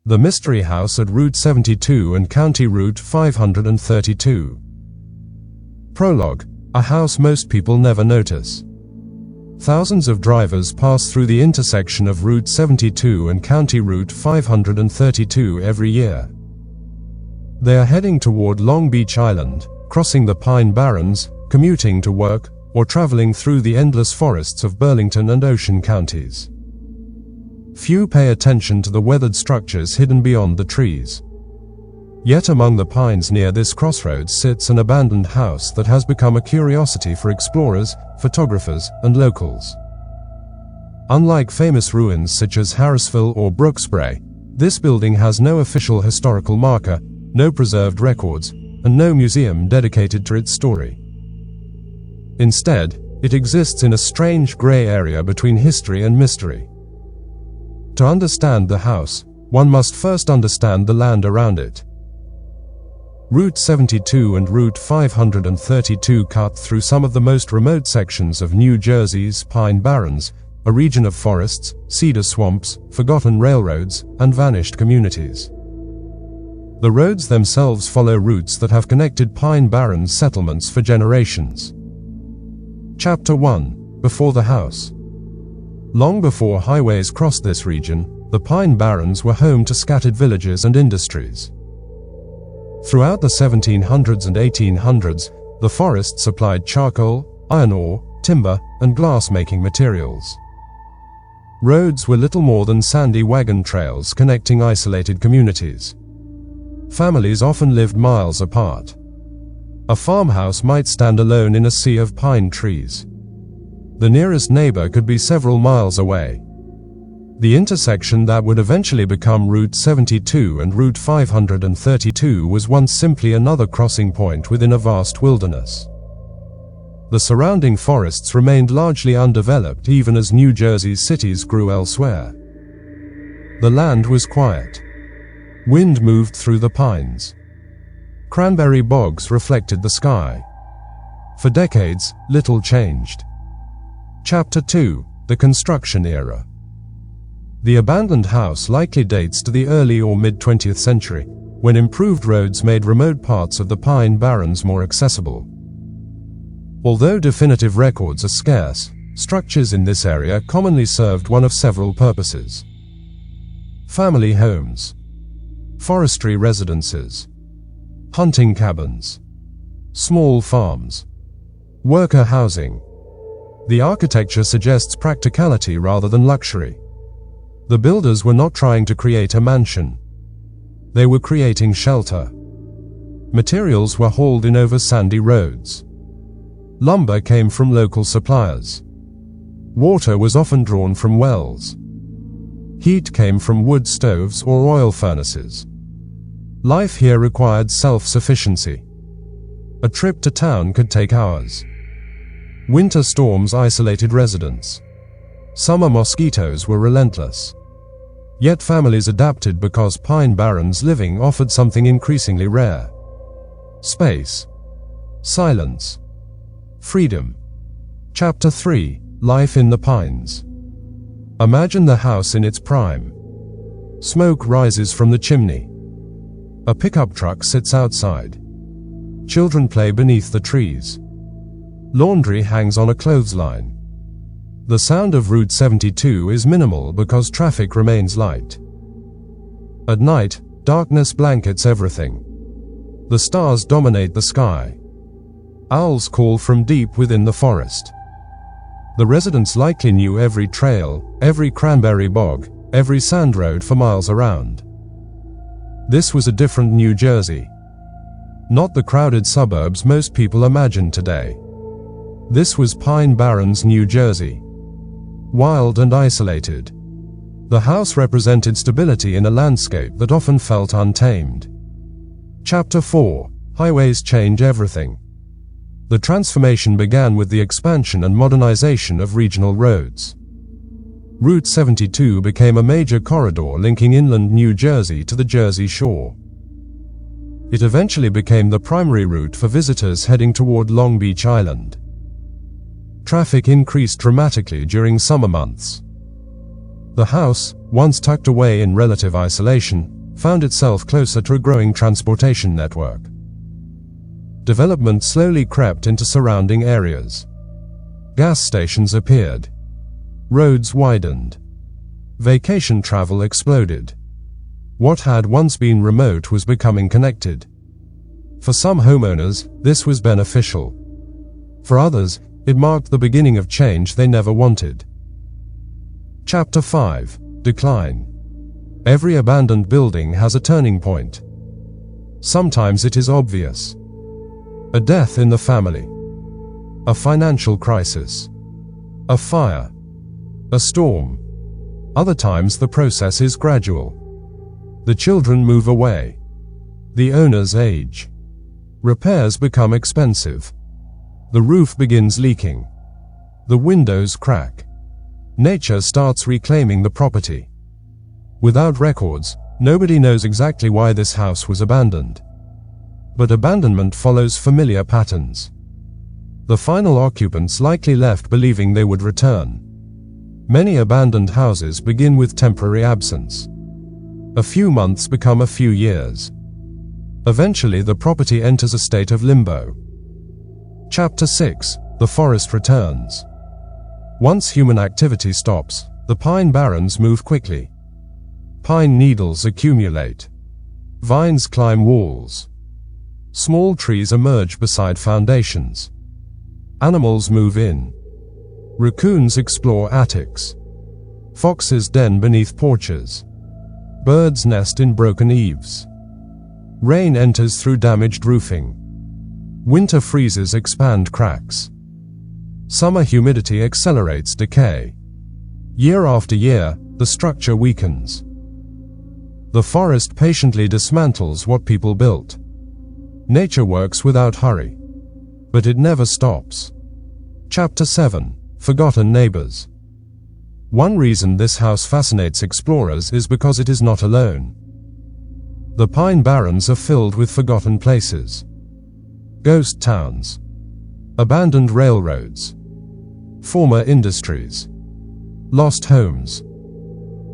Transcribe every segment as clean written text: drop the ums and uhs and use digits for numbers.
The Mystery House at Route 72 and County Route 532. Prologue. A house most people never notice. Thousands of drivers pass through the intersection of Route 72 and County Route 532 every year. They are heading toward Long Beach Island, crossing the Pine Barrens, commuting to work, or traveling through the endless forests of Burlington and Ocean counties. Few pay attention to the weathered structures hidden beyond the trees. Yet among the pines near this crossroads sits an abandoned house that has become a curiosity for explorers, photographers, and locals. Unlike famous ruins such as Harrisville or Brooksbrae, this building has no official historical marker, no preserved records, and no museum dedicated to its story. Instead, it exists in a strange gray area between history and mystery. To understand the house, one must first understand the land around it. Route 72 and Route 532 cut through some of the most remote sections of New Jersey's Pine Barrens, a region of forests, cedar swamps, forgotten railroads, and vanished communities. The roads themselves follow routes that have connected Pine Barrens settlements for generations. Chapter 1. Before the house. Long before highways crossed this region, the Pine Barrens were home to scattered villages and industries. Throughout the 1700s and 1800s, the forest supplied charcoal, iron ore, timber, and glass-making materials. Roads were little more than sandy wagon trails connecting isolated communities. Families often lived miles apart. A farmhouse might stand alone in a sea of pine trees. The nearest neighbor could be several miles away. The intersection that would eventually become Route 72 and Route 532 was once simply another crossing point within a vast wilderness. The surrounding forests remained largely undeveloped even as New Jersey's cities grew elsewhere. The land was quiet. Wind moved through the pines. Cranberry bogs reflected the sky. For decades, little changed. Chapter 2. The Construction Era. The abandoned house likely dates to the early or mid-20th century, when improved roads made remote parts of the Pine Barrens more accessible. Although definitive records are scarce, structures in this area commonly served one of several purposes. Family homes, forestry residences, hunting cabins, small farms, worker housing. The architecture suggests practicality rather than luxury. The builders were not trying to create a mansion. They were creating shelter. Materials were hauled in over sandy roads. Lumber came from local suppliers. Water was often drawn from wells. Heat came from wood stoves or oil furnaces. Life here required self-sufficiency. A trip to town could take hours. Winter storms isolated residents. Summer mosquitoes were relentless. Yet families adapted because Pine Barrens living offered something increasingly rare. Space. Silence. Freedom. Chapter 3. Life in the Pines. Imagine the house in its prime. Smoke rises from the chimney. A pickup truck sits outside. Children play beneath the trees. Laundry hangs on a clothesline. The sound of Route 72 is minimal because traffic remains light. At night, darkness blankets everything. The stars dominate the sky. Owls call from deep within the forest. The residents likely knew every trail, every cranberry bog, every sand road for miles around. This was a different New Jersey. Not the crowded suburbs most people imagine today. This was Pine Barrens, New Jersey. Wild and isolated. The house represented stability in a landscape that often felt untamed. Chapter 4. Highways change everything. The transformation began with the expansion and modernization of regional roads. Route 72 became a major corridor linking inland New Jersey to the Jersey Shore. It eventually became the primary route for visitors heading toward Long Beach Island. Traffic increased dramatically during summer months. The house, once tucked away in relative isolation, found itself closer to a growing transportation network. Development slowly crept into surrounding areas. Gas stations appeared. Roads widened. Vacation travel exploded. What had once been remote was becoming connected. For some homeowners, this was beneficial. For others, it marked the beginning of change they never wanted. Chapter 5: Decline. Every abandoned building has a turning point. Sometimes it is obvious. A death in the family. A financial crisis. A fire. A storm. Other times the process is gradual. The children move away. The owners age. Repairs become expensive. The roof begins leaking. The windows crack. Nature starts reclaiming the property. Without records, nobody knows exactly why this house was abandoned. But abandonment follows familiar patterns. The final occupants likely left believing they would return. Many abandoned houses begin with temporary absence. A few months become a few years. Eventually, the property enters a state of limbo. Chapter 6: The forest returns. Once human activity stops, the pine barrens move quickly. Pine needles accumulate. Vines climb walls. Small trees emerge beside foundations. Animals move in. Raccoons explore attics. Foxes den beneath porches. Birds nest in broken eaves. Rain enters through damaged roofing. Winter freezes expand cracks. Summer humidity accelerates decay. Year after year, the structure weakens. The forest patiently dismantles what people built. Nature works without hurry. But it never stops. Chapter 7: Forgotten Neighbors. One reason this house fascinates explorers is because it is not alone. The pine barrens are filled with forgotten places. Ghost towns. Abandoned railroads. Former industries. Lost homes.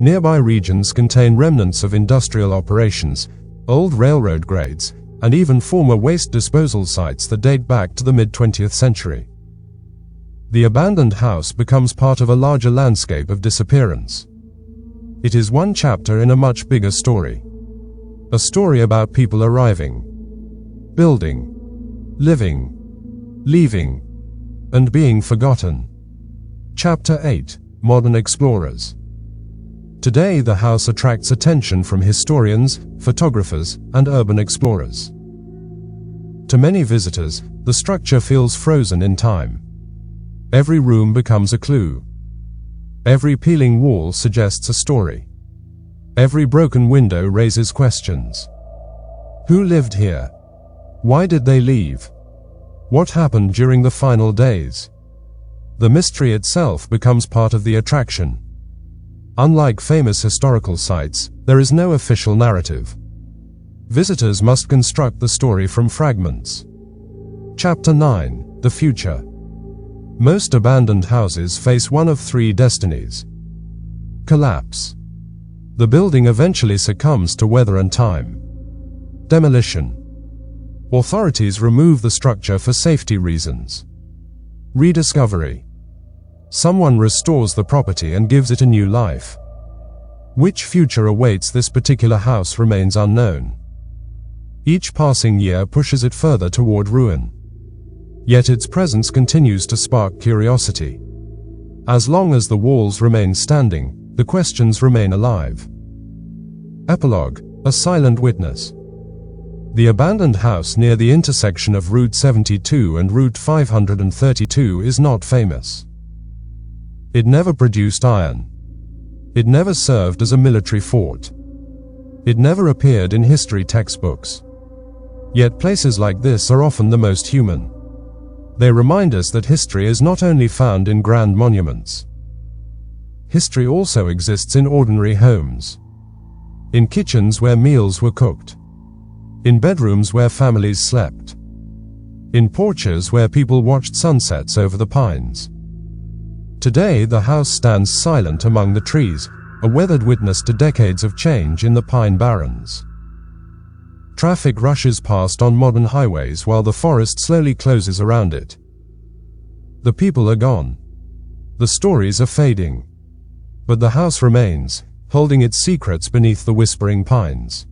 Nearby regions contain remnants of industrial operations, old railroad grades, and even former waste disposal sites that date back to the mid-20th century. The abandoned house becomes part of a larger landscape of disappearance. It is one chapter in a much bigger story. A story about people arriving, building, living, leaving, and being forgotten. Chapter 8: Modern Explorers. Today the house attracts attention from historians, photographers, and urban explorers. To many visitors, the structure feels frozen in time. Every room becomes a clue. Every peeling wall suggests a story. Every broken window raises questions. Who lived here? Why did they leave? What happened during the final days? The mystery itself becomes part of the attraction. Unlike famous historical sites, there is no official narrative. Visitors must construct the story from fragments. Chapter 9: The Future. Most abandoned houses face one of three destinies. Collapse. The building eventually succumbs to weather and time. Demolition. Authorities remove the structure for safety reasons. Rediscovery. Someone restores the property and gives it a new life. Which future awaits this particular house remains unknown. Each passing year pushes it further toward ruin. Yet its presence continues to spark curiosity. As long as the walls remain standing, the questions remain alive. Epilogue: A Silent Witness. The abandoned house near the intersection of Route 72 and Route 532 is not famous. It never produced iron. It never served as a military fort. It never appeared in history textbooks. Yet places like this are often the most human. They remind us that history is not only found in grand monuments. History also exists in ordinary homes. In kitchens where meals were cooked. In bedrooms where families slept. In porches where people watched sunsets over the pines. Today the house stands silent among the trees, a weathered witness to decades of change in the Pine Barrens. Traffic rushes past on modern highways while the forest slowly closes around it. The people are gone. The stories are fading. But the house remains, holding its secrets beneath the whispering pines.